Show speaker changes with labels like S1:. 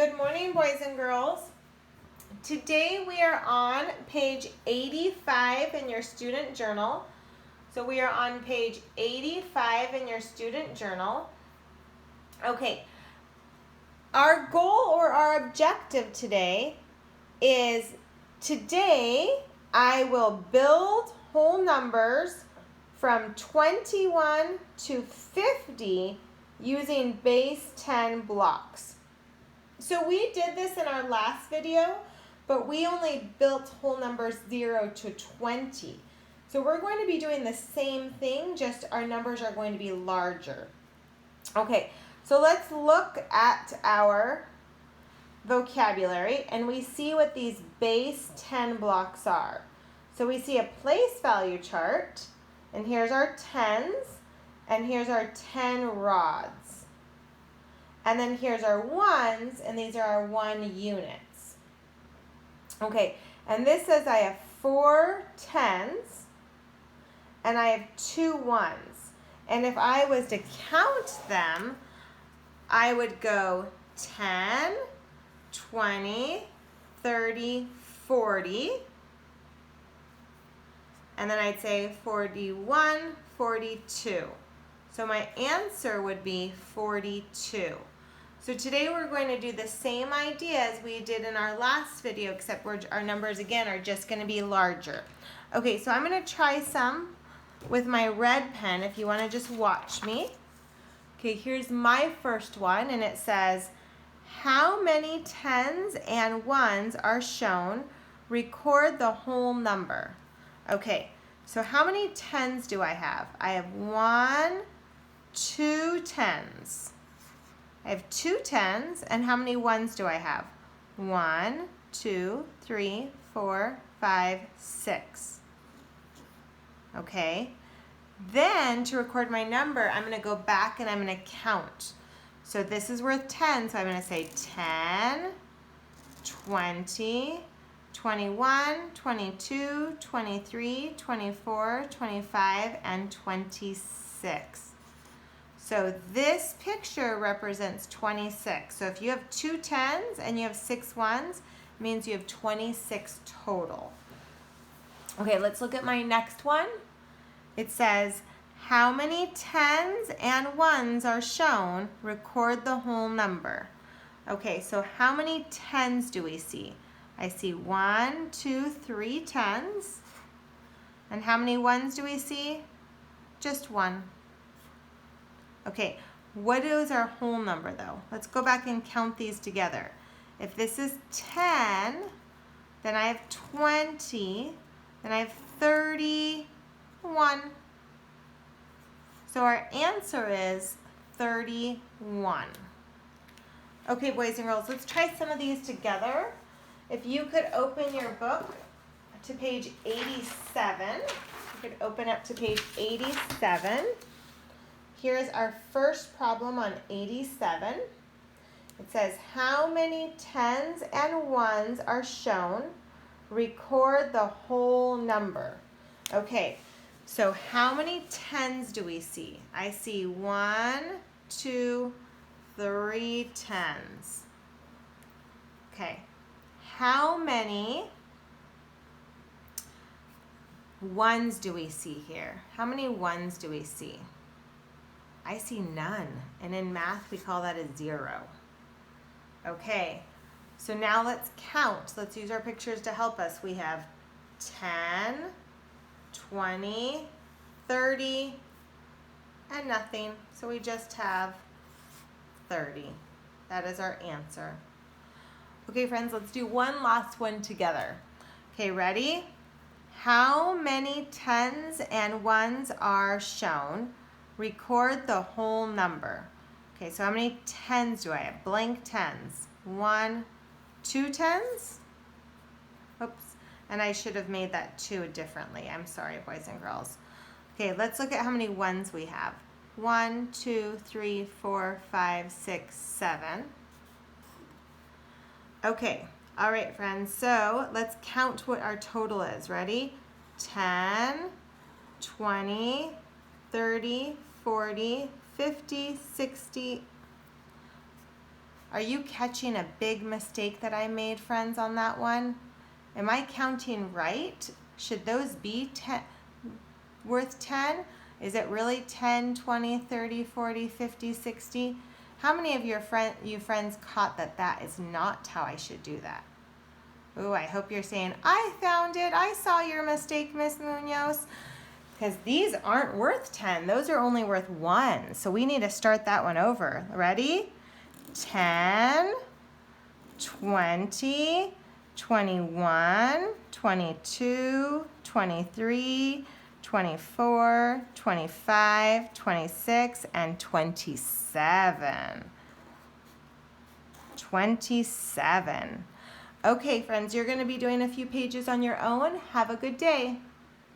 S1: Good morning, boys and girls. Today we are on page 85 in your student journal. So we are on page 85 in your student journal. Okay, our goal or our objective today is I will build whole numbers from 21 to 50 using base 10 blocks. So we did this in our last video, but we only built whole numbers 0 to 20. So we're going to be doing the same thing, just our numbers are going to be larger. Okay, so let's look at our vocabulary and we see what these base 10 blocks are. So we see a place value chart, and here's our tens, and here's our 10 rods. And then here's our ones, and these are our 1 units. Okay, and this says I have 4 tens, and I have 2 ones. And if I was to count them, I would go 10, 20, 30, 40. And then I'd say 41, 42. So my answer would be 42. So today we're going to do the same idea as we did in our last video, except our numbers again are just going to be larger. Okay, so I'm going to try some with my red pen if you want to just watch me. Okay, here's my first one, and it says, how many tens and ones are shown? Record the whole number. Okay, so how many tens do I have? I have 1, 2 tens. I have 2 tens, and how many ones do I have? 1, 2, 3, 4, 5, 6. Okay, then to record my number, I'm going to go back and I'm going to count. So this is worth 10, so I'm going to say 10, 20, 21, 22, 23, 24, 25, and 26. So this picture represents 26. So if you have 2 tens and you have 6 ones, it means you have 26 total. Okay, let's look at my next one. It says, how many tens and ones are shown? Record the whole number. Okay, so how many tens do we see? I see 1, 2, 3 tens. And how many ones do we see? Just 1. Okay, what is our whole number though? Let's go back and count these together. If this is 10, then I have 20, then I have 31. So our answer is 31. Okay, boys and girls, let's try some of these together. If you could open your book to page 87, you could open up to page 87. Here is our first problem on 87. It says, how many tens and ones are shown? Record the whole number. Okay, so how many tens do we see? I see 1, 2, 3 tens. Okay, how many ones do we see here? How many ones do we see? I see none, and in math we call that a 0. Okay, so now let's count. Let's use our pictures to help us. We have 10, 20, 30, and nothing. So we just have 30. That is our answer. Okay, friends, let's do one last one together. Okay, ready? How many tens and ones are shown? Record the whole number. Okay, so how many tens do I have? Blank tens. 1, 2 tens. Oops, and I should have made that 2 differently. I'm sorry, boys and girls. Okay, let's look at how many ones we have. 1, 2, 3, 4, 5, 6, 7. Okay, all right, friends, so let's count what our total is. Ready? 10, 20, 30, 40, 50, 60, Are you catching a big mistake that I made, friends, on that one? Am I counting right? Should those be worth 10? Is it really 10, 20, 30, 40, 50, 60? How many of you friends caught that is not how I should do that? Ooh, I hope you're saying, I found it. I saw your mistake, Miss Munoz. Because these aren't worth 10. Those are only worth 1. So we need to start that one over. Ready? 10, 20, 21, 22, 23, 24, 25, 26, and 27. 27. Okay, friends, you're going to be doing a few pages on your own. Have a good day.